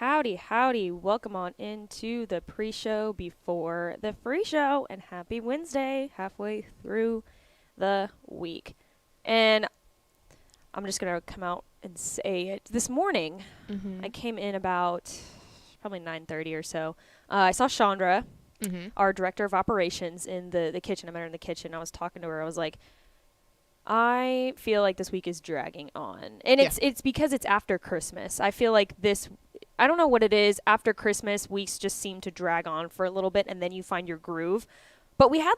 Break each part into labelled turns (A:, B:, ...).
A: Howdy, howdy. Welcome on into the pre-show before the free show, and happy Wednesday, halfway through the week. And I'm just going to come out and say it. This morning, I came in about probably 9:30 or so. I saw Chandra, our director of operations, in the kitchen. I met her in the kitchen. I was talking to her. I was like, I feel like this week is dragging on. And it's because it's after Christmas. I feel like I don't know what it is. After Christmas, weeks just seem to drag on for a little bit, and then you find your groove. But we had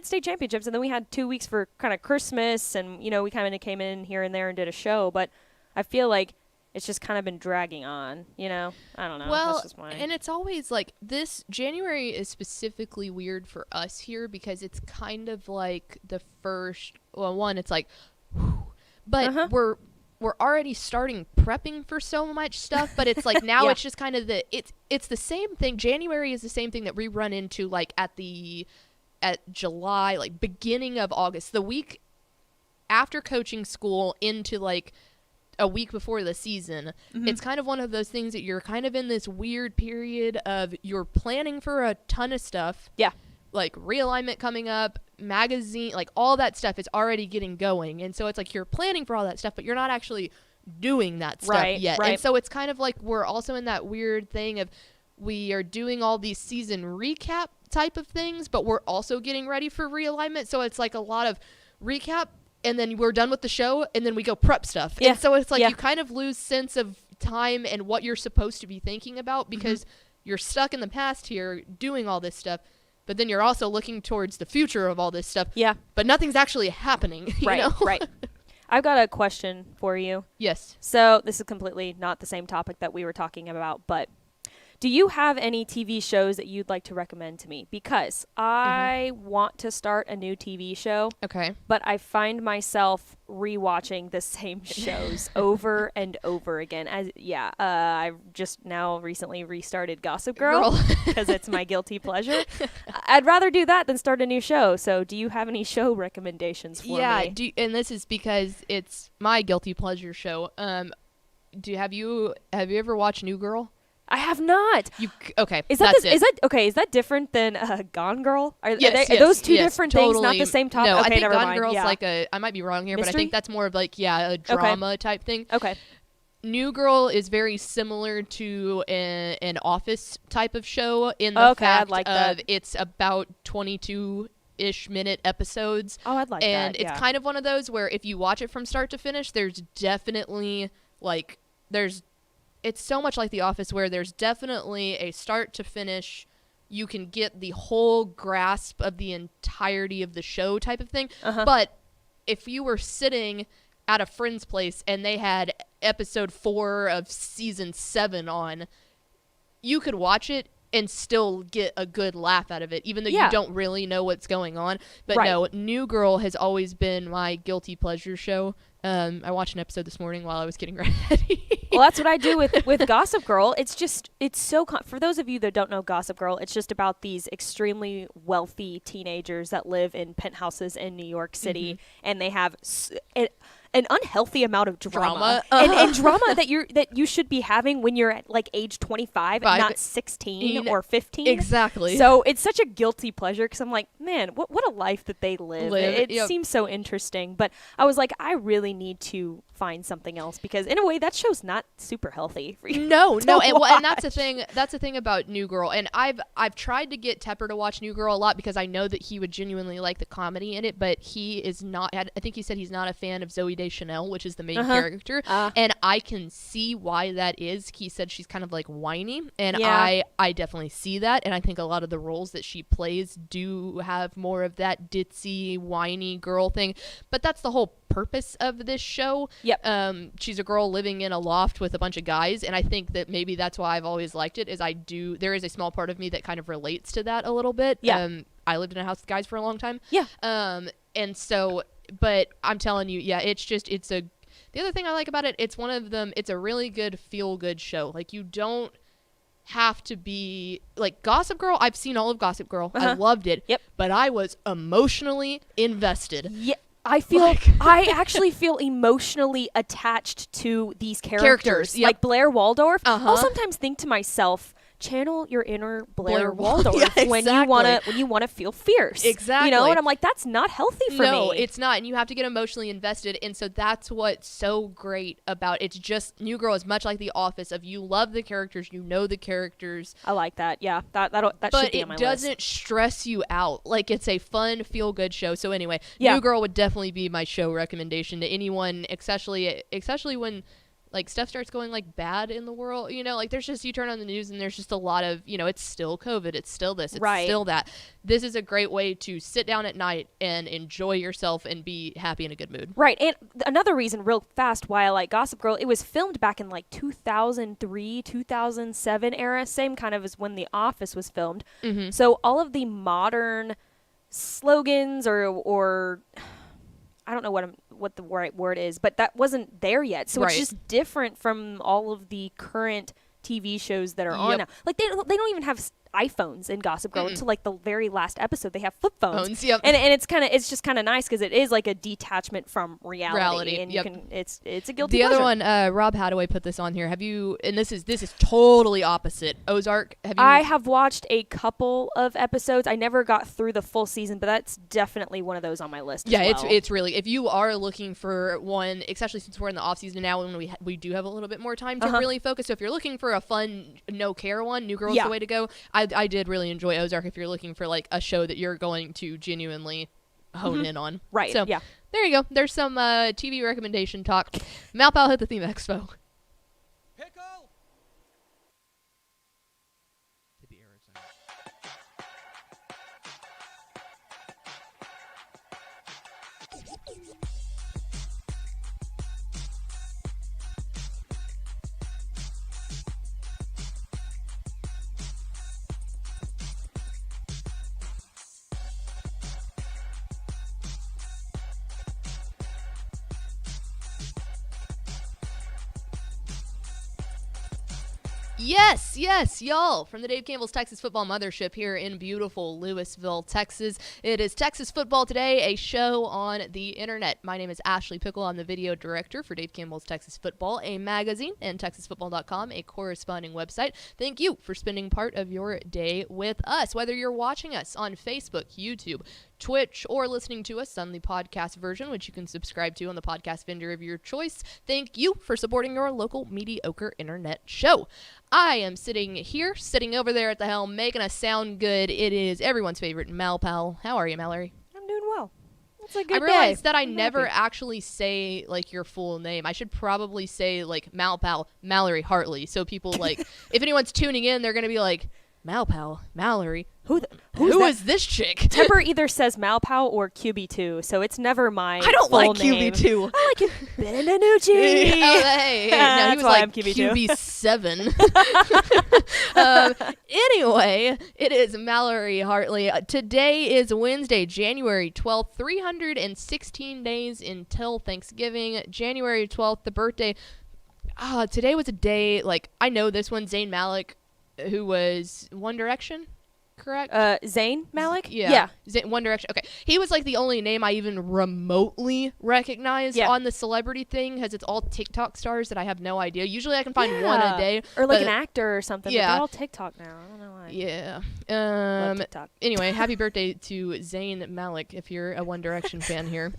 A: state championships, and then we had 2 weeks for kind of Christmas, and, we kind of came in here and there and did a show. But I feel like it's just kind of been dragging on, I don't know.
B: Well,
A: That's just
B: and it's always like this January is specifically weird for us here because it's kind of like the first, it's like, whew, but we're already starting prepping for so much stuff, but it's like now it's just kind of it's the same thing. January is the same thing that we run into like at July, like beginning of August, the week after coaching school into like a week before the season. It's kind of one of those things that you're kind of in this weird period of you're planning for a ton of stuff. Yeah. Like realignment coming up, magazine, like all that stuff is already getting going. And so it's like you're planning for all that stuff, but you're not actually doing that stuff yet. Right. And so it's kind of like we're also in that weird thing of we are doing all these season recap type of things, but we're also getting ready for realignment. So it's like a lot of recap, and then we're done with the show, and then we go prep stuff. Yeah. And so it's like you kind of lose sense of time and what you're supposed to be thinking about because you're stuck in the past here doing all this stuff. But then you're also looking towards the future of all this stuff. Yeah. But nothing's actually happening. Right.
A: I've got a question for you.
B: Yes.
A: So this is completely not the same topic that we were talking about, but do you have any TV shows that you'd like to recommend to me? Because I want to start a new TV show. Okay. But I find myself rewatching the same shows over and over again. I just now recently restarted Gossip Girl because it's my guilty pleasure. I'd rather do that than start a new show. So do you have any show recommendations for me?
B: Yeah, and this is because it's my guilty pleasure show. Have you ever watched New Girl?
A: I have not.
B: Okay.
A: Is that different than Gone Girl? Are those two different things, not the same topic?
B: No,
A: okay,
B: I think
A: never
B: Gone
A: mind.
B: Girl's like I might be wrong here,
A: Mystery?
B: but I think that's more of like a drama type thing. Okay. New Girl is very similar to an Office type of show in the fact of it's about 22-ish minute episodes.
A: Oh, I'd like that.
B: And it's kind of one of those where if you watch it from start to finish, there's definitely it's so much like The Office where there's definitely a start to finish. You can get the whole grasp of the entirety of the show type of thing. But if you were sitting at a friend's place and they had episode 4 of season 7 on, you could watch it and still get a good laugh out of it, even though you don't really know what's going on. But no, New Girl has always been my guilty pleasure show. I watched an episode this morning while I was getting ready.
A: Well, that's what I do with Gossip Girl. It's so for those of you that don't know Gossip Girl, it's just about these extremely wealthy teenagers that live in penthouses in New York City, and they have an unhealthy amount of drama. And drama that you should be having when you're at like age 25 and not 16 or 15.
B: Exactly.
A: So it's such a guilty pleasure because I'm like, man, what a life that they live. It seems so interesting. But I was like, I really need to find something else because in a way that show's not super healthy for you.
B: No, and that's the thing. That's the thing about New Girl. And I've tried to get Tepper to watch New Girl a lot because I know that he would genuinely like the comedy in it, but he is not. I think he said he's not a fan of Zooey Deschanel, which is the main character, and I can see why that is. He said she's kind of like whiny, and I definitely see that, and I think a lot of the roles that she plays do have more of that ditzy, whiny girl thing, but that's the whole purpose of this show. She's a girl living in a loft with a bunch of guys, and I think that maybe that's why I've always liked it is there is a small part of me that kind of relates to that a little bit. I lived in a house with guys for a long time. And so, but I'm telling you, the other thing I like about it, it's one of them, it's a really good feel-good show. Like, you don't have to be, like, Gossip Girl, I've seen all of Gossip Girl. I loved it. But I was emotionally invested.
A: I actually feel emotionally attached to these characters.
B: Yep.
A: Like Blair Waldorf.
B: Uh-huh.
A: I'll sometimes think to myself, channel your inner Blair Waldorf
B: Yeah, exactly.
A: when you wanna feel fierce.
B: Exactly.
A: You know, and I'm like, that's not healthy for me.
B: No, it's not, and you have to get emotionally invested, and so that's what's so great about it's just New Girl is much like The Office of you love the characters, you know the characters.
A: I like that. Yeah, that should be on my list.
B: But it doesn't stress you out. Like it's a fun, feel good show. So anyway,
A: Yeah.
B: New Girl would definitely be my show recommendation to anyone, especially when like stuff starts going like bad in the world, you know, like there's just, you turn on the news and there's just a lot of, you know, it's still COVID, it's still this, it's
A: Right.
B: still that. This is a great way to sit down at night and enjoy yourself and be happy in a good mood.
A: Right, and another reason, real fast, why I like Gossip Girl, it was filmed back in like 2003, 2007 era, same kind of as when The Office was filmed.
B: Mm-hmm.
A: So all of the modern slogans or I don't know what the right word is, but that wasn't there yet. So
B: Right.
A: it's just different from all of the current TV shows that are on now. Like they don't even have iPhones in Gossip Girl until like the very last episode. They have flip phones.
B: Yep.
A: And it's just kind of nice because it is like a detachment from reality, and
B: yep.
A: you can it's a guilty
B: The
A: pleasure.
B: other one, Rob Hadaway put this on here. Have you? And this is totally opposite. Ozark. Have you?
A: I have watched a couple of episodes. I never got through the full season, but that's definitely one of those on my list.
B: Yeah,
A: as well.
B: it's really, if you are looking for one, especially since we're in the off season now, when we do have a little bit more time to really focus. So if you're looking for a fun, no care one, New Girl's the way to go. I did really enjoy Ozark. If you're looking for like a show that you're going to genuinely hone in on,
A: Right.
B: So
A: yeah.
B: there you go. There's some TV recommendation talk. Malpal hit the theme expo.
C: Pickle!
B: Yes, y'all, from the Dave Campbell's Texas Football Mothership here in beautiful Lewisville, Texas. It is Texas Football Today, a show on the internet. My name is Ashley Pickle. I'm the video director for Dave Campbell's Texas Football, a magazine, and TexasFootball.com, a corresponding website. Thank you for spending part of your day with us, whether you're watching us on Facebook, YouTube, Twitch, or listening to us on the podcast version, which you can subscribe to on the podcast vendor of your choice. Thank you for supporting your local mediocre internet show. I am sitting over there at the helm, making us sound good. It is everyone's favorite Malpal. How are you, Mallory?
A: I'm doing well. It's a good
B: I realized
A: day.
B: that I
A: I'm
B: never
A: happy.
B: actually say like your full name. I should probably say like Malpal, Mallory Hartley. So people like, if anyone's tuning in, they're gonna be like, Malpal, Mallory.
A: Who
B: Who
A: that?
B: is this chick?
A: Tepper either says Malpal or QB2, so it's never my
B: I don't
A: full
B: like
A: name.
B: QB2.
A: I like Ben DiNucci.
B: Oh, hey. No, he
A: That's
B: was
A: why
B: like
A: I'm QB2.
B: QB7. Anyway, it is Mallory Hartley. Today is Wednesday, January 12th, 316 days until Thanksgiving. January 12th, the birthday. Today was a day, like, I know this one, Zayn Malik, who was One Direction, correct?
A: Zayn Malik?
B: Yeah. One Direction. Okay. He was like the only name I even remotely recognized on the celebrity thing, because it's all TikTok stars that I have no idea. Usually I can find one a day.
A: Or like an actor or something.
B: Yeah.
A: But they're all TikTok now. I don't know why.
B: Yeah.
A: Love TikTok.
B: Anyway, happy birthday to Zayn Malik if you're a One Direction fan here.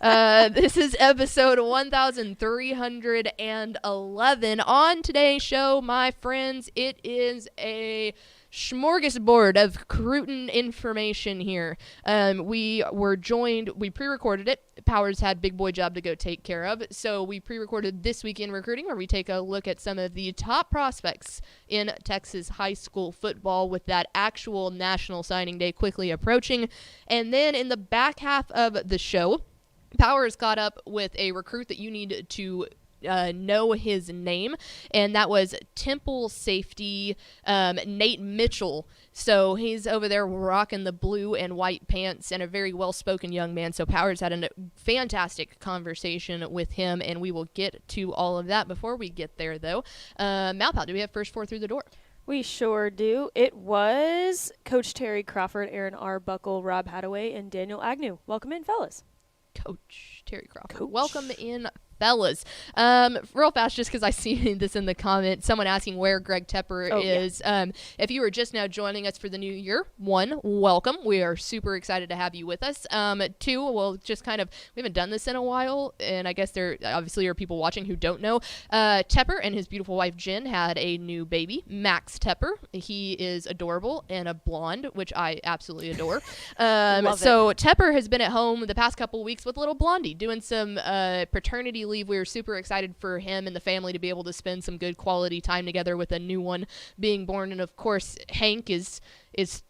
B: This is episode 1311. On today's show, my friends, it is a smorgasbord of crutin information here. We pre-recorded it. Powers had big boy job to go take care of, so we pre-recorded This Week in Recruiting, where we take a look at some of the top prospects in Texas high school football, with that actual national signing day quickly approaching. And then in the back half of the show, Powers got up with a recruit that you need to know his name, and that was Temple safety Nate Mitchell. So he's over there rocking the blue and white pants, and a very well-spoken young man. So Powers had a fantastic conversation with him, and we will get to all of that. Before we get there, though, Malpal, do we have first four through the door?
A: We sure do. It was Coach Terry Crawford, Aaron R. Buckle, Rob Hadaway, and Daniel Agnew. Welcome in, fellas.
B: Coach Terry Crawford.
A: Coach.
B: Welcome in, fellas. Real fast, just because I see this in the comment, someone asking where Greg Tepper is. Yeah. If you are just now joining us for the new year, 1, welcome. We are super excited to have you with us. 2, we'll just kind of, we haven't done this in a while, and I guess there obviously are people watching who don't know. Tepper and his beautiful wife Jen had a new baby, Max Tepper. He is adorable and a blonde, which I absolutely adore. So Tepper has been at home the past couple weeks with little Blondie, doing some paternity leave. We were super excited for him and the family to be able to spend some good quality time together with a new one being born. And of course, Hank is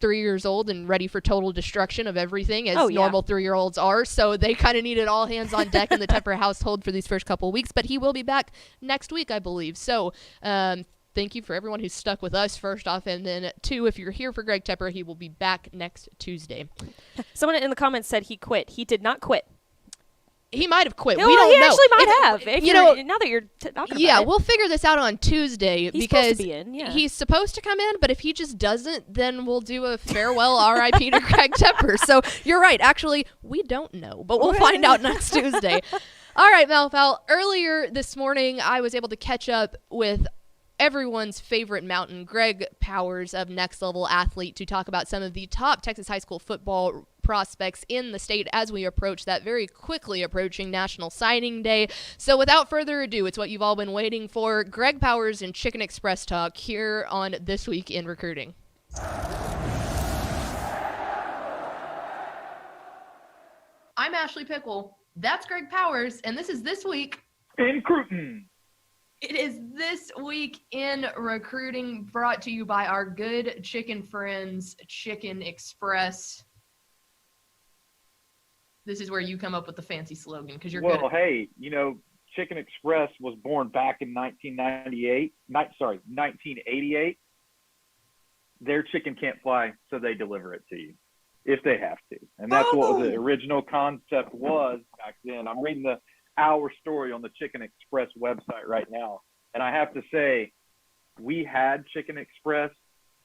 B: 3 years old and ready for total destruction of everything, as normal 3-year-olds are. So they kind of needed all hands on deck in the Tepper household for these first couple of weeks. But he will be back next week, I believe. So thank you for everyone who's stuck with us, first off. And then 2, if you're here for Greg Tepper, he will be back next Tuesday.
A: Someone in the comments said he quit. He did not quit.
B: He might have quit.
A: No,
B: we don't
A: he
B: know.
A: Actually might have. If now that you're talking about it.
B: We'll figure this out on Tuesday.
A: He's
B: because
A: supposed to be in,
B: he's supposed to come in, but if he just doesn't, then we'll do a farewell RIP to Greg Tepper. So you're right. Actually, we don't know, but we'll find out next Tuesday. All right, Malfowl. Earlier this morning, I was able to catch up with everyone's favorite mountain, Greg Powers of Next Level Athlete, to talk about some of the top Texas high school football prospects in the state as we approach that very quickly approaching National Signing Day. So without further ado, it's what you've all been waiting for. Greg Powers and Chicken Express Talk here on This Week in Recruiting. I'm Ashley Pickle. That's Greg Powers, and this is This Week
D: in Recruiting.
B: It is This Week in Recruiting, brought to you by our good chicken friends, Chicken Express. This is where you come up with the fancy slogan, because you're good.
D: Well, hey, Chicken Express was born back in 1988. Their chicken can't fly, so they deliver it to you if they have to. And that's what the original concept was back then. I'm reading the Our story on the Chicken Express website right now. And I have to say, we had Chicken Express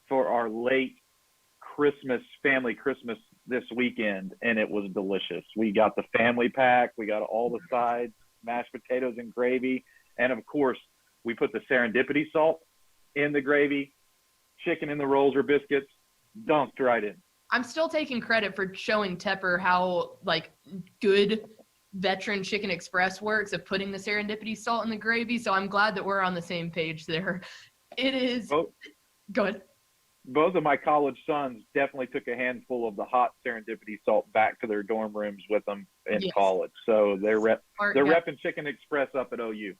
D: for our late family Christmas this weekend, and it was delicious. We got the family pack. We got all the sides, mashed potatoes and gravy. And of course, we put the serendipity salt in the gravy, chicken in the rolls or biscuits, dunked right in.
B: I'm still taking credit for showing Tepper how good veteran Chicken Express works of putting the serendipity salt in the gravy. So I'm glad that we're on the same page there. It is. Go ahead.
D: Both of my college sons definitely took a handful of the hot serendipity salt back to their dorm rooms with them in college. So they're repping Chicken Express up at OU.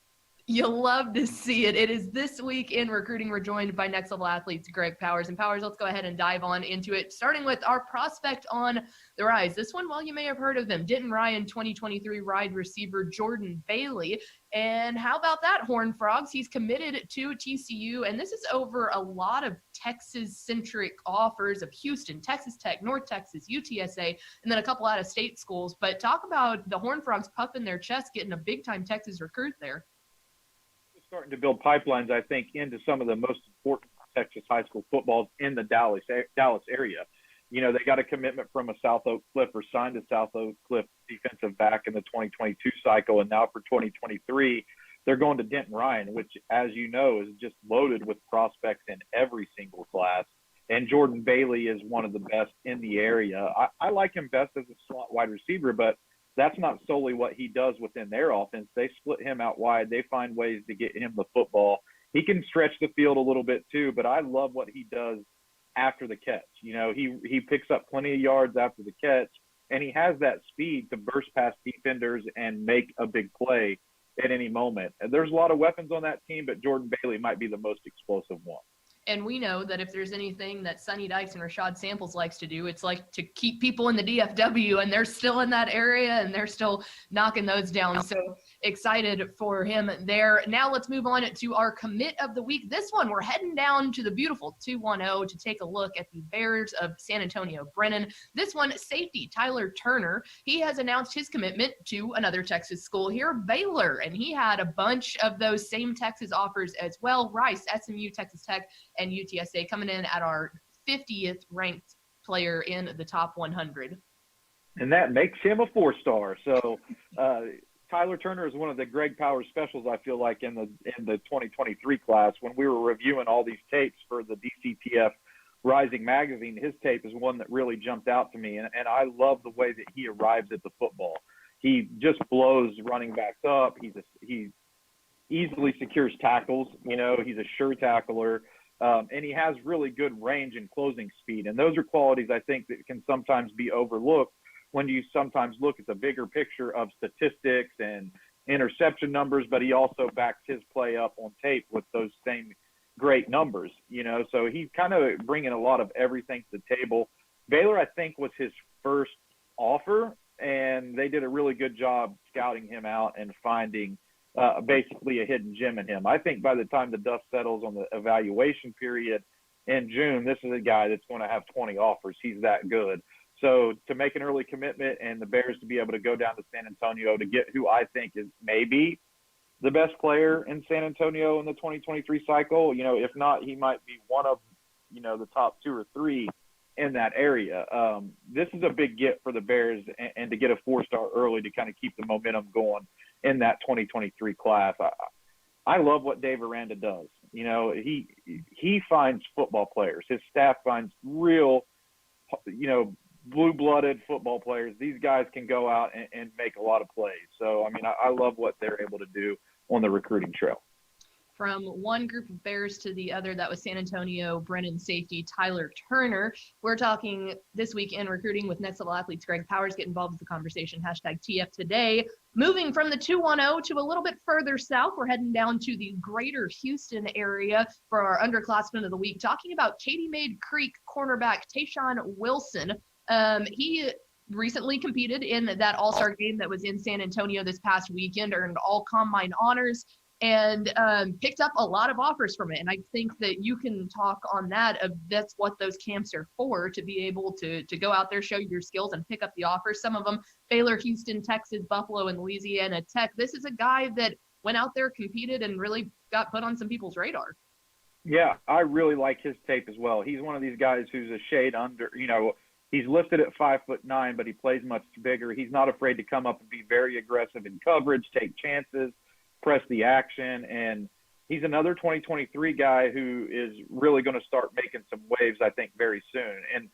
B: You'll love to see it. It is This Week in Recruiting. We're joined by Next Level Athletes, Greg Powers. And Powers, let's go ahead and dive on into it, starting with our prospect on the rise. This one, well, you may have heard of him. Denton Ryan, 2023 wide receiver Jordan Bailey. And how about that, Horned Frogs? He's committed to TCU, and this is over a lot of Texas-centric offers of Houston, Texas Tech, North Texas, UTSA, and then a couple out-of-state schools. But talk about the Horned Frogs puffing their chest, getting a big-time Texas recruit there.
D: Starting to build pipelines, I think, into some of the most important Texas high school footballs in the Dallas area. They got a commitment from a South Oak Cliff, or signed a South Oak Cliff defensive back in the 2022 cycle. And now for 2023, they're going to Denton Ryan, which, as you know, is just loaded with prospects in every single class. And Jordan Bailey is one of the best in the area. I like him best as a slot wide receiver, but that's not solely what he does within their offense. They split him out wide. They find ways to get him the football. He can stretch the field a little bit too, but I love what he does after the catch. He picks up plenty of yards after the catch, and he has that speed to burst past defenders and make a big play at any moment. And there's a lot of weapons on that team, but Jordan Bailey might be the most explosive one.
B: And we know that if there's anything that Sonny Dykes and Rashad Samples likes to do, it's like to keep people in the DFW, and they're still in that area, and they're still knocking those down. So excited for him there. Now let's move on to our commit of the week. This one, we're heading down to the beautiful 210 to take a look at the Bears of San Antonio Brennan. This one, safety Tyler Turner. He has announced his commitment to another Texas school here, Baylor, and he had a bunch of those same Texas offers as well. Rice, SMU, Texas Tech, and UTSA coming in at our 50th ranked player in the top 100.
D: and that makes him a 4-star. So Tyler Turner is one of the Greg Powers specials, I feel like, in the 2023 class. When we were reviewing all these tapes for the DCTF Rising magazine, his tape is one that really jumped out to me, and I love the way that he arrives at the football. He just blows running backs up. He easily secures tackles. You know, he's a sure tackler, and he has really good range and closing speed. And those are qualities I think that can sometimes be overlooked when you sometimes look at the bigger picture of statistics and interception numbers, but he also backs his play up on tape with those same great numbers, you know. So he's kind of bringing a lot of everything to the table. Baylor, I think, was his first offer, and they did a really good job scouting him out and finding basically a hidden gem in him. I think by the time the dust settles on the evaluation period in June, this is a guy that's going to have 20 offers. He's that good. So to make an early commitment and the Bears to be able to go down to San Antonio to get who I think is maybe the best player in San Antonio in the 2023 cycle, you know, if not, he might be one of, you know, the top 2 or 3 in that area. This is a big get for the Bears, and to get a 4-star early to kind of keep the momentum going in that 2023 class. I love what Dave Aranda does. You know, he finds football players. His staff finds real, you know, blue-blooded football players. These guys can go out and make a lot of plays. So, I mean, I love what they're able to do on the recruiting trail.
B: From one group of Bears to the other, that was San Antonio Brennan safety Tyler Turner. We're talking this week in recruiting with Next Level Athletes. Greg Powers, get involved with the conversation, #TF Today. Moving from the 210 to a little bit further south, we're heading down to the greater Houston area for our underclassmen of the week, talking about Katy Maid Creek cornerback Tayshawn Wilson. He recently competed in that all-star game that was in San Antonio this past weekend, earned all combine honors, and picked up a lot of offers from it. And I think that you can talk on that. That's what those camps are for, to be able to go out there, show your skills, and pick up the offers. Some of them, Baylor, Houston, Texas, Buffalo, and Louisiana Tech. This is a guy that went out there, competed, and really got put on some people's radar.
D: Yeah, I really like his tape as well. He's one of these guys who's a shade under, you know, he's listed at 5'9", but he plays much bigger. He's not afraid to come up and be very aggressive in coverage, take chances, press the action. And he's another 2023 guy who is really going to start making some waves, I think, very soon. And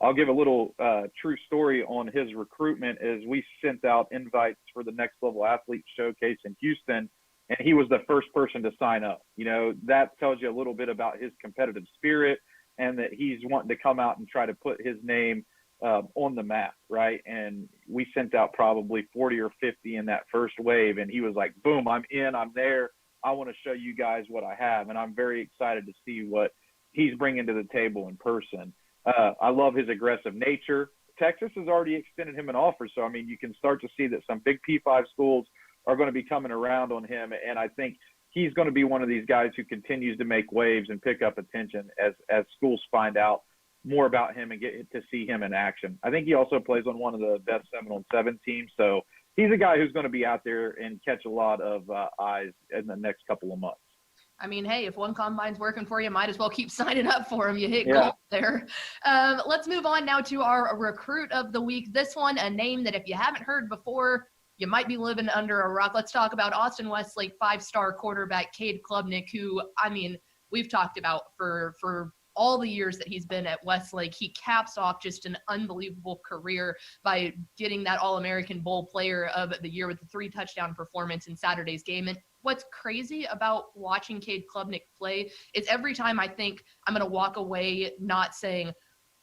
D: I'll give a little true story on his recruitment. As we sent out invites for the Next Level Athletes Showcase in Houston, and he was the first person to sign up. You know, that tells you a little bit about his competitive spirit, and that he's wanting to come out and try to put his name on the map, right? And we sent out probably 40 or 50 in that first wave, and he was like, boom, I'm in, I'm there. I want to show you guys what I have, and I'm very excited to see what he's bringing to the table in person. I love his aggressive nature. Texas has already extended him an offer, so, I mean, you can start to see that some big P5 schools are going to be coming around on him, and I think he's going to be one of these guys who continues to make waves and pick up attention as schools find out more about him and get to see him in action. I think he also plays on one of the best 7-on-7 teams. So he's a guy who's going to be out there and catch a lot of eyes in the next couple of months.
B: I mean, hey, if one combine's working for you, might as well keep signing up for him. You hit gold there. Let's move on now to our recruit of the week. This one, a name that if you haven't heard before, you might be living under a rock. Let's talk about Austin Westlake 5-star quarterback Cade Klubnik, who, I mean, we've talked about for all the years that he's been at Westlake. He caps off just an unbelievable career by getting that All-American Bowl Player of the Year with the 3-touchdown performance in Saturday's game. And what's crazy about watching Cade Klubnik play is every time I think I'm going to walk away not saying,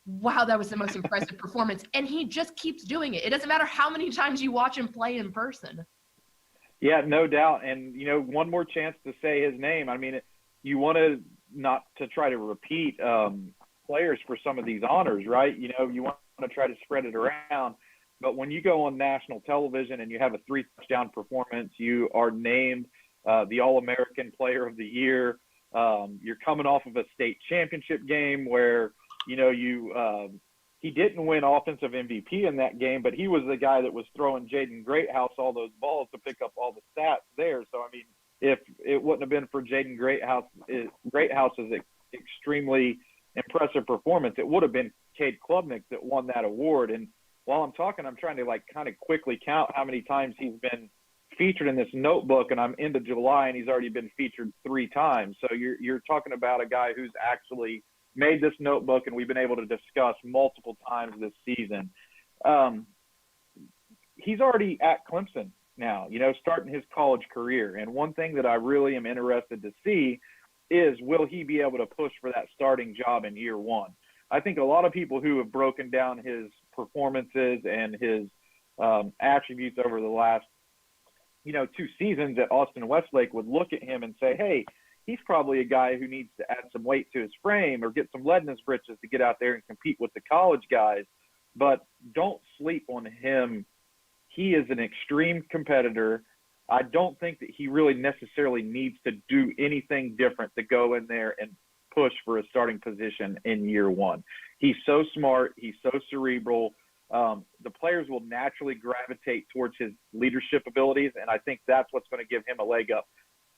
B: wow, that was the most impressive performance. And he just keeps doing it. It doesn't matter how many times you watch him play in person.
D: Yeah, no doubt. And, you know, one more chance to say his name. I mean, you want to not to try to repeat players for some of these honors, right? You know, you want to try to spread it around. But when you go on national television and you have a 3-touchdown performance, you are named the All-American Player of the Year. You're coming off of a state championship game where, you know, he didn't win offensive MVP in that game, but he was the guy that was throwing Jaden Greathouse all those balls to pick up all the stats there. So, I mean, if it wouldn't have been for Jaden Greathouse's extremely impressive performance, it would have been Cade Klubnik that won that award. And while I'm talking, I'm trying to like kind of quickly count how many times he's been featured in this notebook, and I'm into July and he's already been featured 3 times. So you're talking about a guy who's actually made this notebook and we've been able to discuss multiple times this season. He's already at Clemson now, starting his college career. And one thing that I really am interested to see is, will he be able to push for that starting job in year one? I think a lot of people who have broken down his performances and his attributes over the last, 2 seasons at Austin Westlake would look at him and say, hey, he's probably a guy who needs to add some weight to his frame or get some lead in his britches to get out there and compete with the college guys. But don't sleep on him. He is an extreme competitor. I don't think that he really necessarily needs to do anything different to go in there and push for a starting position in year one. He's so smart. He's so cerebral. The players will naturally gravitate towards his leadership abilities, and I think that's what's going to give him a leg up.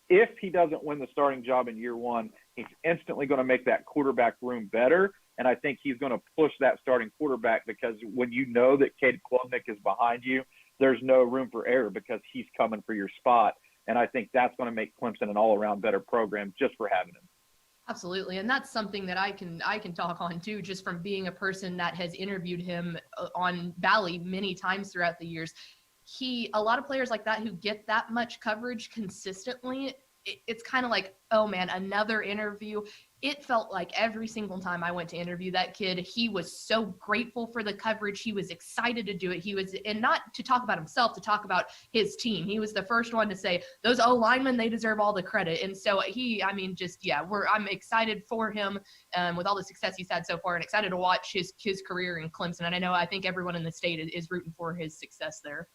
D: If he doesn't win the starting job in year one, he's instantly going to make that quarterback room better, and I think he's going to push that starting quarterback, because when you know that Cade Klubnik is behind you, there's no room for error because he's coming for your spot, and I think that's going to make Clemson an all-around better program just for having him.
B: Absolutely. And that's something that I can talk on too, just from being a person that has interviewed him on Valley many times throughout the years. A lot of players like that who get that much coverage consistently, it's kind of like, oh man, another interview. It felt like every single time I went to interview that kid, he was so grateful for the coverage. He was excited to do it. And not to talk about himself, to talk about his team. He was the first one to say, those O-linemen, they deserve all the credit. And so I'm excited for him with all the success he's had so far, and excited to watch his career in Clemson. And I think everyone in the state is rooting for his success there.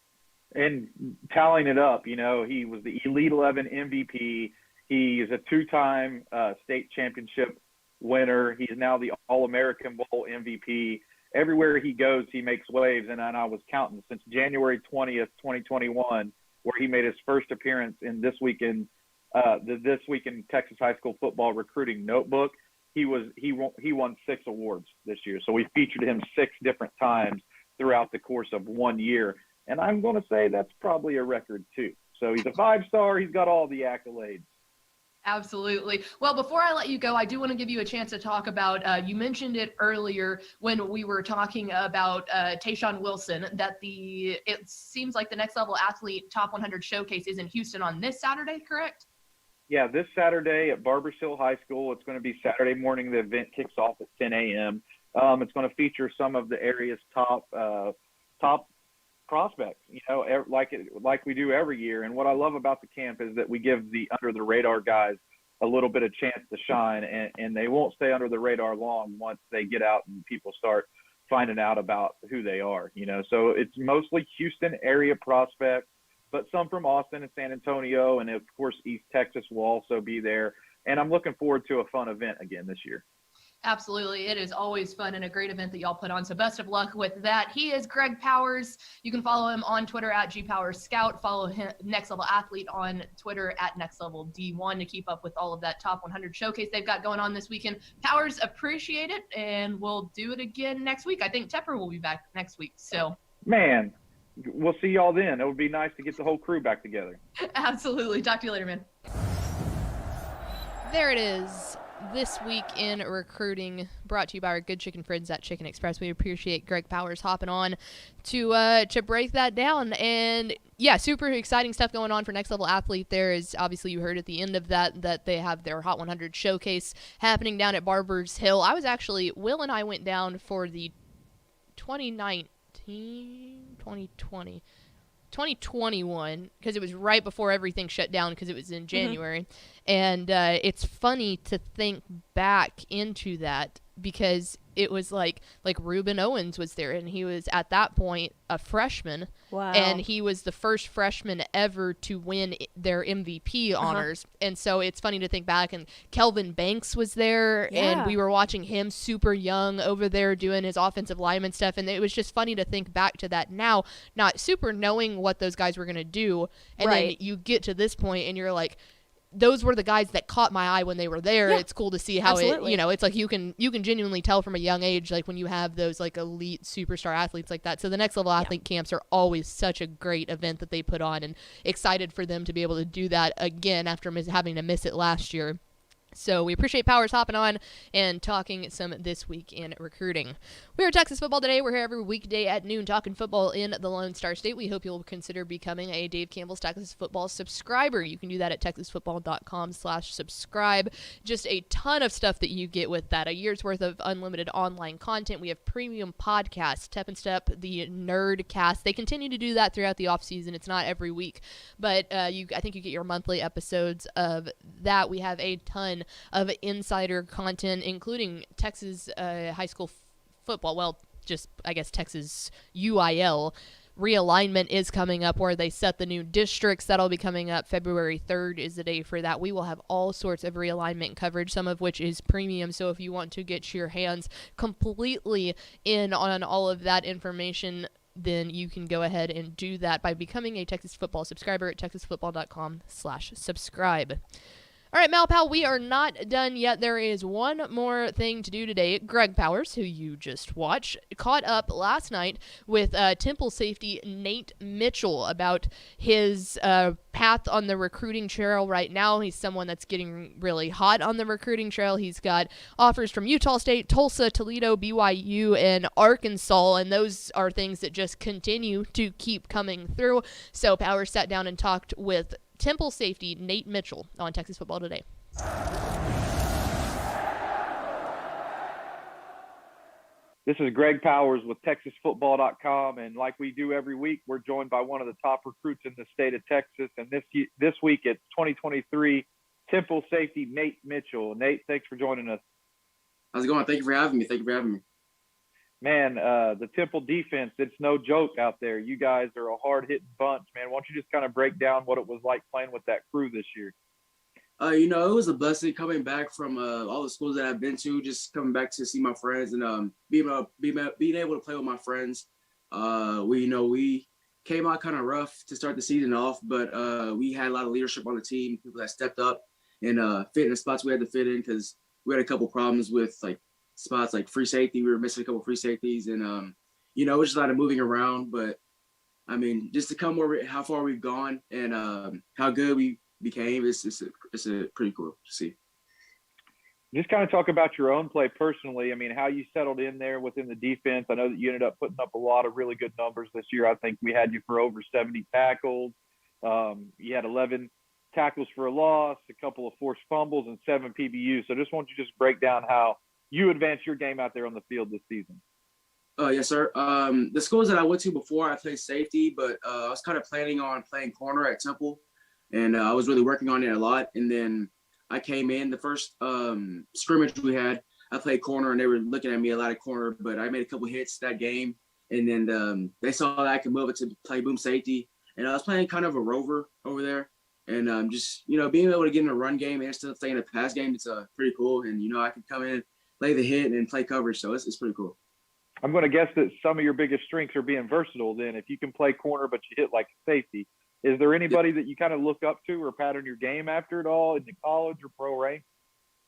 D: And tallying it up, he was the Elite 11 MVP. He is a 2-time state championship winner. He's now the All-American Bowl MVP. Everywhere he goes, he makes waves. And I was counting since January 20th, 2021, where he made his first appearance in This Week in Texas High School Football Recruiting Notebook. He won 6 awards this year. So we featured him 6 different times throughout the course of 1 year. And I'm going to say that's probably a record too. So he's a 5-star. He's got all the accolades.
B: Absolutely. Well, before I let you go, I do want to give you a chance to talk about, you mentioned it earlier when we were talking about Tayshawn Wilson, that it seems like the Next Level Athlete Top 100 Showcase is in Houston on this Saturday, correct?
D: Yeah, this Saturday at Barbers Hill High School. It's going to be Saturday morning. The event kicks off at 10 a.m. It's going to feature some of the area's top prospects, like we do every year. And what I love about the camp is that we give the under the radar guys a little bit of chance to shine, and they won't stay under the radar long once they get out and people start finding out about who they are, So it's mostly Houston area prospects, but some from Austin and San Antonio, and of course East Texas will also be there. And I'm looking forward to a fun event again this year.
B: Absolutely. It is always fun and a great event that y'all put on. So best of luck with that. He is Greg Powers. You can follow him on Twitter at GPowersScout. Follow him, Next Level Athlete, on Twitter at Next Level D1 to keep up with all of that Top 100 showcase they've got going on this weekend. Powers, appreciate it, and we'll do it again next week. I think Tepper will be back next week. So,
D: man, we'll see y'all then. It would be nice to get the whole crew back together.
B: Absolutely. Talk to you later, man.
E: There it is. This week in recruiting, brought to you by our good chicken friends at Chicken Express. We appreciate Greg Powers hopping on to break that down. And yeah, super exciting stuff going on for Next Level Athlete. There is, obviously you heard at the end of that they have their Hot 100 showcase happening down at Barbers Hill. Will and I went down for the 2021, because it was right before everything shut down, because it was in January. Mm-hmm. And it's funny to think back into that, because it was like Reuben Owens was there, and he was at that point a freshman.
A: Wow.
E: And he was the first freshman ever to win their MVP honors. And so it's funny to think back, and Kelvin Banks was there, and we were watching him super young over there doing his offensive lineman stuff. And it was just funny to think back to that now, not super knowing what those guys were going to do. And then you get to this point and you're like,
B: those were the guys that caught my eye when they were there.
A: Yeah,
B: it's cool to see how
A: absolutely.
B: it's like you can genuinely tell from a young age, like when you have those like elite superstar athletes like that. So the next level athlete camps are always such a great event that they put on, and excited for them to be able to do that again after having to miss it last year. So we appreciate Powers hopping on and talking some This Week in Recruiting. We are Texas Football Today. We're here every weekday at noon talking football in the Lone Star State. We hope you'll consider becoming a Dave Campbell's Texas Football subscriber. You can do that at texasfootball.com/subscribe. Just a ton of stuff that you get with that. A year's worth of unlimited online content. We have premium podcasts, Tep and Step, the Nerdcast. They continue to do that throughout the offseason. It's not every week, but I think you get your monthly episodes of that. We have a ton of insider content, including Texas high school football. Well, just, I guess, Texas UIL. Realignment is coming up where they set the new districts. That'll be coming up. February 3rd is the day for that. We will have all sorts of realignment coverage, some of which is premium. So if you want to get your hands completely in on all of that information, then you can go ahead and do that by becoming a Texas Football subscriber at texasfootball.com/subscribe. All right, Malpal, we are not done yet. There is one more thing to do today. Greg Powers, who you just watched, caught up last night with Temple safety Nate Mitchell about his path on the recruiting trail right now. He's someone that's getting really hot on the recruiting trail. He's got offers from Utah State, Tulsa, Toledo, BYU, and Arkansas, and those are things that just continue to keep coming through. So Powers sat down and talked with Temple safety Nate Mitchell on Texas Football Today.
D: This is Greg Powers with TexasFootball.com, and like we do every week, we're joined by one of the top recruits in the state of Texas. And this week, it's 2023 Temple safety Nate Mitchell. Nate, thanks for joining us.
F: How's it going? Thank you for having me.
D: Man, the Temple defense, it's no joke out there. You guys are a hard-hitting bunch, man. Why don't you just kind of break down what it was like playing with that crew this year?
F: It was a blessing coming back from all the schools that I've been to, just coming back to see my friends and being able to play with my friends. We came out kind of rough to start the season off, but we had a lot of leadership on the team, people that stepped up and fit in the spots we had to fit in, because we had a couple problems with like spots like free safety. We were missing a couple free safeties, and it was just a lot of moving around. But I mean, just to come how far we've gone and how good we became, it's a pretty cool to see.
D: Just kind of talk about your own play personally. I mean, how you settled in there within the defense. I know that you ended up putting up a lot of really good numbers this year. I think we had you for over 70 tackles. You had 11 tackles for a loss, a couple of forced fumbles, and 7 PBUs. So just want you to just break down how you advanced your game out there on the field this season.
F: Yes, sir. The schools that I went to before, I played safety, but I was kind of planning on playing corner at Temple, and I was really working on it a lot. And then I came in the first scrimmage we had. I played corner, and they were looking at me a lot of corner, but I made a couple hits that game. And then they saw that I could move it to play boom safety, and I was playing kind of a rover over there. And just being able to get in a run game and still stay in a pass game, it's pretty cool. And I could come in, lay the hit, and play coverage, so it's pretty cool.
D: I'm going to guess that some of your biggest strengths are being versatile then. If you can play corner but you hit like a safety, is there anybody that you kind of look up to or pattern your game after at all in the college or pro ranks?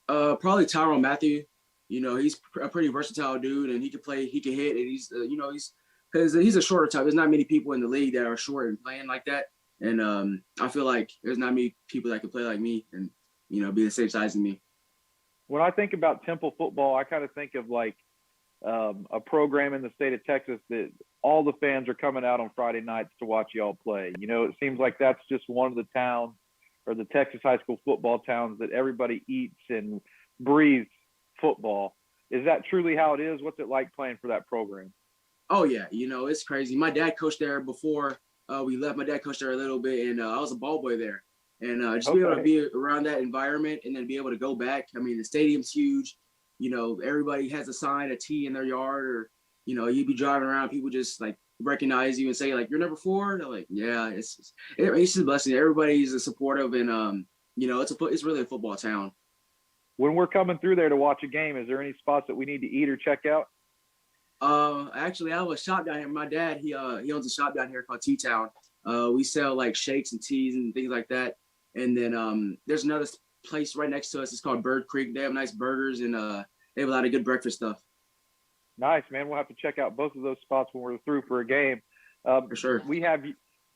F: Probably Tyrone Matthew. He's a pretty versatile dude, and he can play, he can hit, and he's because he's a shorter type. There's not many people in the league that are short and playing like that. And I feel like there's not many people that can play like me and, be the same size as me.
D: When I think about Temple football, I kind of think of like a program in the state of Texas that all the fans are coming out on Friday nights to watch y'all play. It seems like that's just one of the towns or the Texas high school football towns that everybody eats and breathes football. Is that truly how it is? What's it like playing for that program?
F: Oh, yeah. It's crazy. My dad coached there before we left. My dad coached there a little bit, and I was a ball boy there. And just be able to be around that environment and then be able to go back. I mean, the stadium's huge. Everybody has a sign, a T in their yard, or, you'd be driving around, people just like recognize you and say like, "You're number 4." They're like, "Yeah." It's just a blessing. Everybody's supportive, and it's really a football town.
D: When we're coming through there to watch a game, is there any spots that we need to eat or check out?
F: Actually, I have a shop down here. My dad, he owns a shop down here called T-Town. We sell like shakes and teas and things like that. And then there's another place right next to us. It's called Bird Creek. They have nice burgers and they have a lot of good breakfast stuff.
D: Nice, man. We'll have to check out both of those spots when we're through for a game.
F: For sure.
D: We have,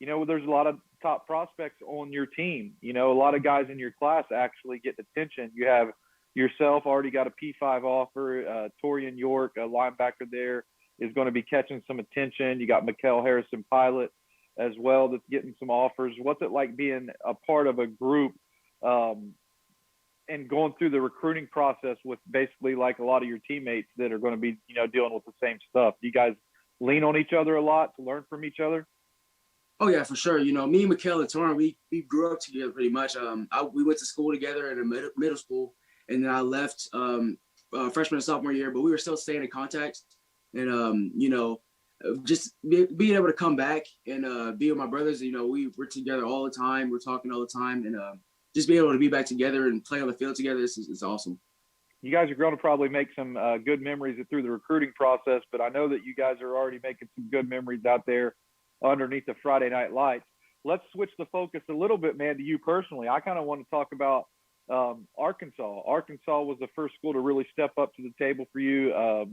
D: there's a lot of top prospects on your team. A lot of guys in your class actually get attention. You have yourself already got a P5 offer. Torian York, a linebacker there, is going to be catching some attention. You got Mikkel Harrison Pilot as well that's getting some offers. What's it like being a part of a group and going through the recruiting process with basically like a lot of your teammates that are going to be, dealing with the same stuff? Do you guys lean on each other a lot to learn from each other?
F: Oh yeah, for sure. Me and Mikkel and Torrin, we grew up together pretty much. We went to school together in the middle school, and then I left freshman and sophomore year, but we were still staying in contact. And just being able to come back and be with my brothers. We're together all the time. We're talking all the time, and just being able to be back together and play on the field together is awesome.
D: You guys are going to probably make some good memories through the recruiting process, but I know that you guys are already making some good memories out there underneath the Friday Night Lights. Let's switch the focus a little bit, man, to you personally. I kind of want to talk about Arkansas. Arkansas was the first school to really step up to the table for you,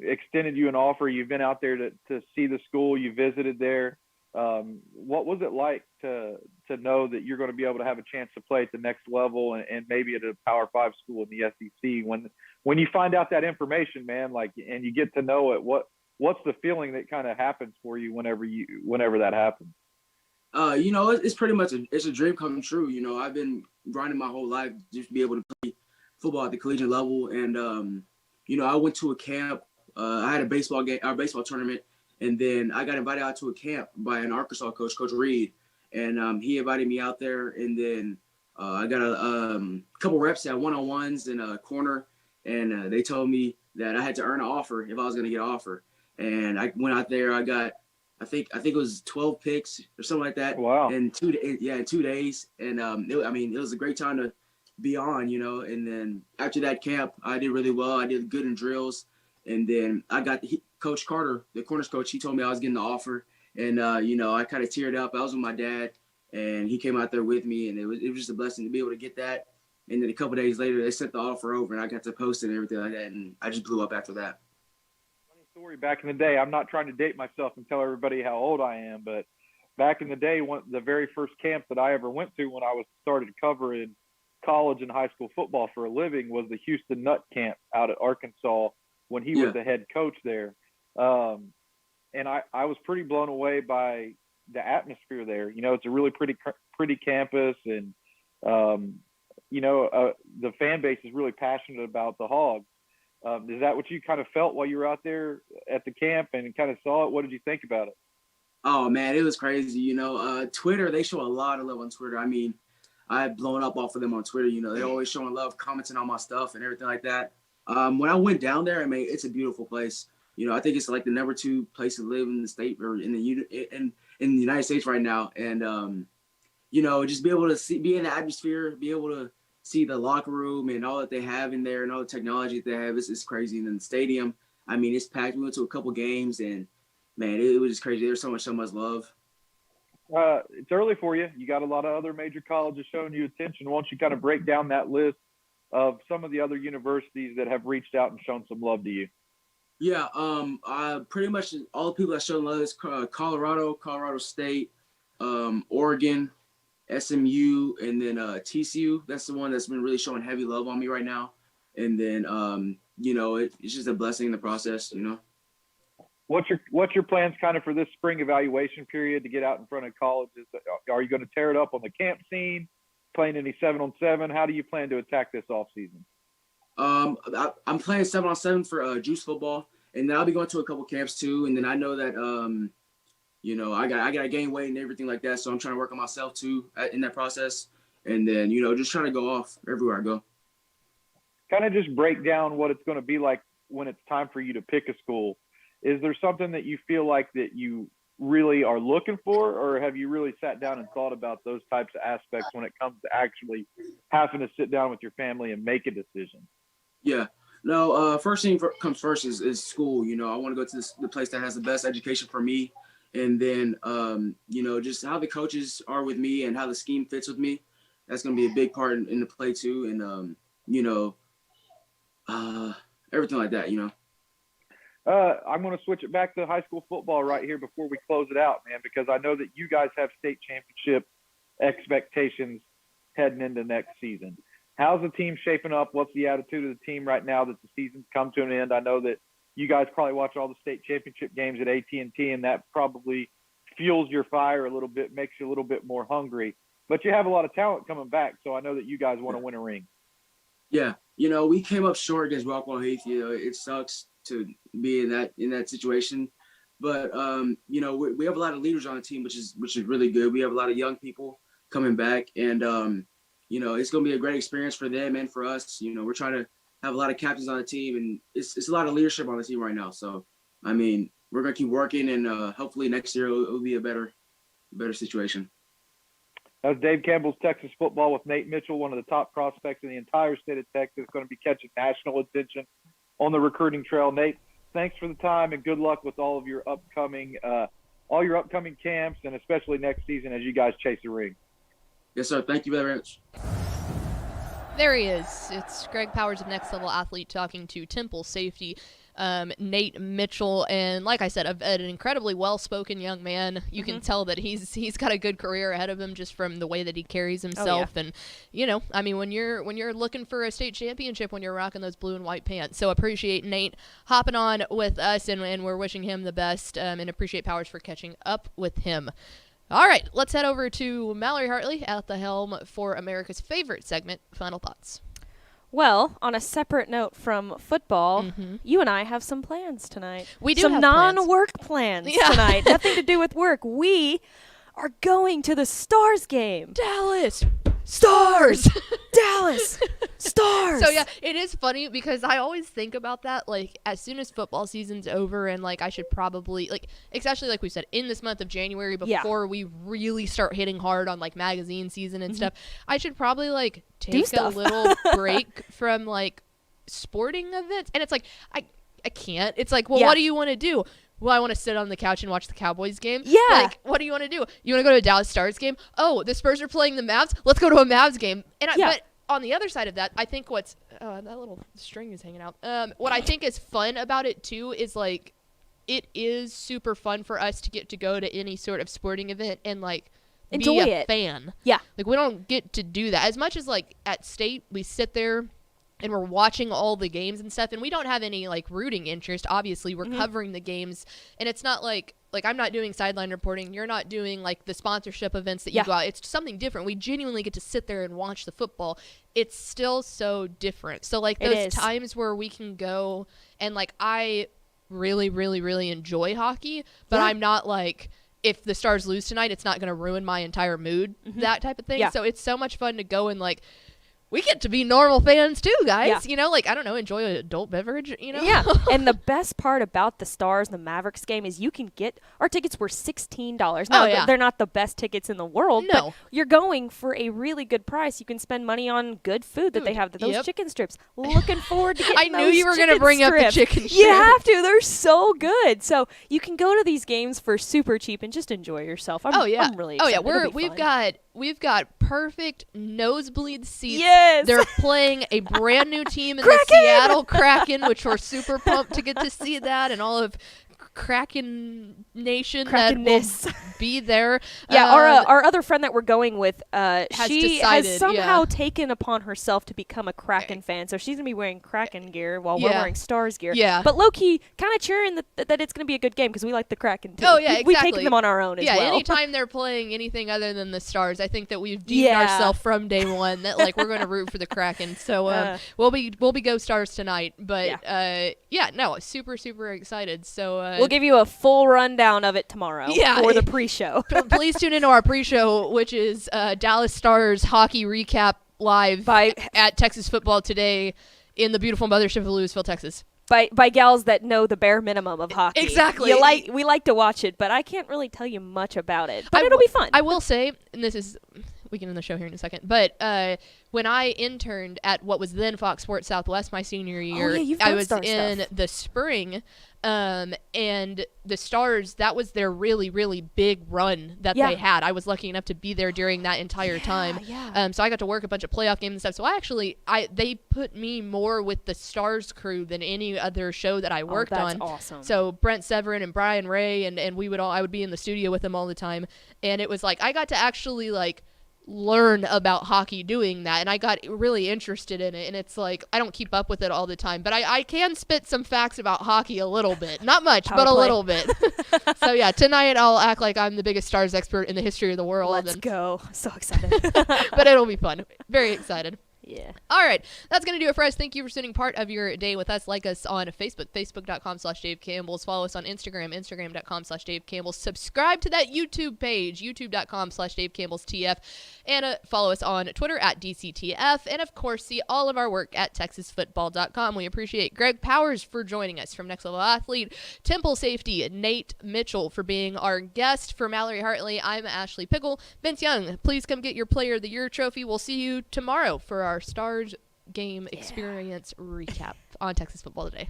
D: extended you an offer. You've been out there to see the school. You visited there. What was it like to know that you're going to be able to have a chance to play at the next level and maybe at a Power 5 school in the SEC? When you find out that information, man, and you get to know it, what's the feeling that kind of happens for you whenever that happens?
F: It's pretty much it's a dream come true. I've been grinding my whole life just to be able to play football at the collegiate level. And, I went to a camp. I had a baseball tournament. And then I got invited out to a camp by an Arkansas coach, Coach Reed. And he invited me out there. And then I got a couple reps at one-on-ones in a corner. And they told me that I had to earn an offer if I was going to get an offer. And I went out there. I got, I think it was 12 picks or something like that.
D: Wow.
F: In 2 days. And it was a great time to be on, And then after that camp, I did really well. I did good in drills. And then I got Coach Carter, the corners coach. He told me I was getting the offer, and I kind of teared up. I was with my dad, and he came out there with me, and it was just a blessing to be able to get that. And then a couple of days later, they sent the offer over, and I got to post it and everything like that, and I just blew up after that.
D: Funny story. Back in the day, I'm not trying to date myself and tell everybody how old I am, but back in the day, the very first camp that I ever went to when I was started covering college and high school football for a living was the Houston Nutt Camp out at Arkansas when he was the head coach there. And I was pretty blown away by the atmosphere there. It's a really pretty campus, and the fan base is really passionate about the Hogs. Is that what you kind of felt while you were out there at the camp and kind of saw it? What did you think about it?
F: Oh man, it was crazy. Twitter, they show a lot of love on Twitter. I mean, I've blown up off of them on Twitter. They're always showing love, commenting on my stuff and everything like that. When I went down there, it's a beautiful place. I think it's like the number 2 place to live in the state or in the United States right now. And, just be able to be in the atmosphere, be able to see the locker room and all that they have in there and all the technology that they have. It's crazy. And then the stadium, it's packed. We went to a couple games and, man, it was just crazy. There's so much love.
D: It's early for you. You got a lot of other major colleges showing you attention. Why don't you kind of break down that list of some of the other universities that have reached out and shown some love to you?
F: Yeah, pretty much all the people that showed love is Colorado State, Oregon, SMU, and then TCU. That's the one that's been really showing heavy love on me right now. And then it's just a blessing in the process.
D: What's your plans kind of for this spring evaluation period to get out in front of colleges? Are you going to tear it up on the camp scene, playing any 7-on-7? How do you plan to attack this off season?
F: I'm playing 7-on-7 for juice football, and then I'll be going to a couple camps too. And then I know that I got to gain weight and everything like that, so I'm trying to work on myself too in that process. And then just trying to go off everywhere I go.
D: Kind of just break down what it's going to be like when it's time for you to pick a school. Is there something that you feel like that you really are looking for, or have you really sat down and thought about those types of aspects when it comes to actually having to sit down with your family and make a decision?
F: Yeah. No, first thing comes first is school. I want to go to the place that has the best education for me. And then, just how the coaches are with me and how the scheme fits with me. that's going to be a big part in the play too, and you know, everything like that. You know.
D: I'm going to switch it back to high school football right here before we close it out, man, because I know that you guys have state championship expectations heading into next season. How's the team shaping up? What's the attitude of the team right now that the season's come to an end? I know that you guys probably watch all the state championship games at AT&T, and that probably fuels your fire a little bit, makes you a little bit more hungry. But you have a lot of talent coming back, so I know that you guys want to win a ring.
F: Yeah, you know, we came up short against Rockwall Heath. You know, it sucks to be in that situation, but you know, we have a lot of leaders on the team, which is really good. We have a lot of young people coming back, and you know, it's going to be a great experience for them and for us. You know, we're trying to have a lot of captains on the team, and it's a lot of leadership on the team right now. So, I mean, we're going to keep working, and hopefully next year it'll be a better situation.
D: That was Dave Campbell's Texas football with Nate Mitchell, one of the top prospects in the entire state of Texas, going to be catching national attention on the recruiting trail. Nate, thanks for the time, and good luck with all of your upcoming camps, and especially next season as you guys chase the ring.
F: Yes, sir. Thank you very much.
B: There he is. It's Greg Powers of Next Level Athlete talking to Temple safety Nate Mitchell, and like I said, an incredibly well-spoken young man. You can tell that he's got a good career ahead of him just from the way that he carries himself. And you know, I mean, when you're looking for a state championship, when you're rocking those blue and white pants. So appreciate Nate hopping on with us, and we're wishing him the best, and appreciate Powers for catching up with him. All right, let's head over to Mallory Hartley at the helm for America's favorite segment, Final Thoughts.
A: Well, on a separate note from football, you and I have some plans tonight.
B: We do
A: some
B: have
A: non-work plans tonight. Nothing to do with work. We are going to the Stars game.
B: Dallas Stars.
A: Dallas Stars.
B: So yeah, it is funny because I always think about that, like, as soon as football season's over, and like I should probably, like, especially like we said, in this month of January, before we really start hitting hard on like magazine season and stuff, I should probably like take a little break from like sporting events. And it's like I can't. It's like, well, what do you want to do? Well, I want to sit on the couch and watch the Cowboys game.
A: Yeah.
B: Like, what do you want to do? You want to go to a Dallas Stars game? Oh, the Spurs are playing the Mavs? Let's go to a Mavs game. And but on the other side of that, I think what's that little string is hanging out. What I think is fun about it too is like it is super fun for us to get to go to any sort of sporting event and like
A: enjoy
B: be a
A: it.
B: fan.
A: Yeah.
B: Like we don't get to do that as much as like at state we sit there and we're watching all the games and stuff, and we don't have any like rooting interest. Obviously, we're covering the games, and it's not like I'm not doing sideline reporting. You're not doing like the sponsorship events that you go out. It's something different. We genuinely get to sit there and watch the football. It's still so different. So like those times where we can go and like I really, really, really enjoy hockey, but I'm not like, if the Stars lose tonight, it's not going to ruin my entire mood, that type of thing. Yeah. So it's so much fun to go and like, we get to be normal fans too, guys. Yeah. You know, like, I don't know, enjoy an adult beverage, you know?
A: Yeah. And the best part about the Stars and the Mavericks game is you can get, our tickets were $16. Now, they're not the best tickets in the world, but you're going for a really good price. You can spend money on good food that they have, those chicken strips. Looking forward to getting
B: I knew you were going to bring up the chicken strips.
A: You have to. They're so good. So you can go to these games for super cheap and just enjoy yourself. I'm really excited.
B: We've got perfect nosebleed seats.
A: Yes.
B: They're playing a brand new team in the Seattle Kraken, which we're super pumped to get to see that, and all of Kraken Nation that will be there.
A: Yeah, our other friend that we're going with, she has somehow taken upon herself to become a Kraken fan. So she's going to be wearing Kraken gear while we're wearing Stars gear. Yeah. But low-key, kind of cheering that it's going to be a good game because we like the Kraken too.
B: Oh, yeah, exactly.
A: We've taken them on our own as well.
B: Yeah, anytime they're playing anything other than the Stars, I think that we've deemed ourselves from day one that like we're going to root for the Kraken. So we'll be Go Stars tonight. But super, super excited. So
A: we'll give you a full rundown of it tomorrow for the pre-show.
B: Please tune into our pre-show, which is Dallas Stars hockey recap live at Texas Football Today in the beautiful mothership of Louisville, Texas.
A: By gals that know the bare minimum of hockey.
B: Exactly.
A: We like to watch it, but I can't really tell you much about it. But it'll be fun.
B: I will say, and this is, we can end the show here in a second, but when I interned at what was then Fox Sports Southwest my senior year,
A: you've
B: I
A: done
B: was
A: Star
B: in
A: stuff.
B: the spring, and the Stars, that was their really, really big run that
A: Yeah.
B: they had. I was lucky enough to be there during that entire time.
A: Yeah.
B: So I got to work a bunch of playoff games and stuff. So they put me more with the Stars crew than any other show that I worked
A: that's
B: on.
A: awesome.
B: So Brent Severin and Brian Ray, and I would be in the studio with them all the time. And it was like, I got to actually like learn about hockey doing that, and I got really interested in it. And it's like, I don't keep up with it all the time, but I can spit some facts about hocky a little bit. Not much,
A: Power
B: but a
A: play.
B: little bit. So yeah, tonight I'll act like I'm the biggest Stars expert in the history of the world.
A: Let's
B: and,
A: go. So excited.
B: but it'll be fun. Very excited.
A: Yeah.
B: All right, that's going to do it for us. Thank you for spending part of your day with us. Like us on Facebook, facebook.com/Dave Campbell's. Follow us on Instagram, instagram.com/Dave Campbell's. Subscribe to that YouTube page, youtube.com/Dave Campbell's TF. And follow us on Twitter at DCTF. And, of course, see all of our work at texasfootball.com. We appreciate Greg Powers for joining us from Next Level Athlete, Temple Safety, Nate Mitchell for being our guest. For Mallory Hartley, I'm Ashley Pickle. Vince Young, please come get your Player of the Year trophy. We'll see you tomorrow for our Stars game experience recap on Texas Football Today.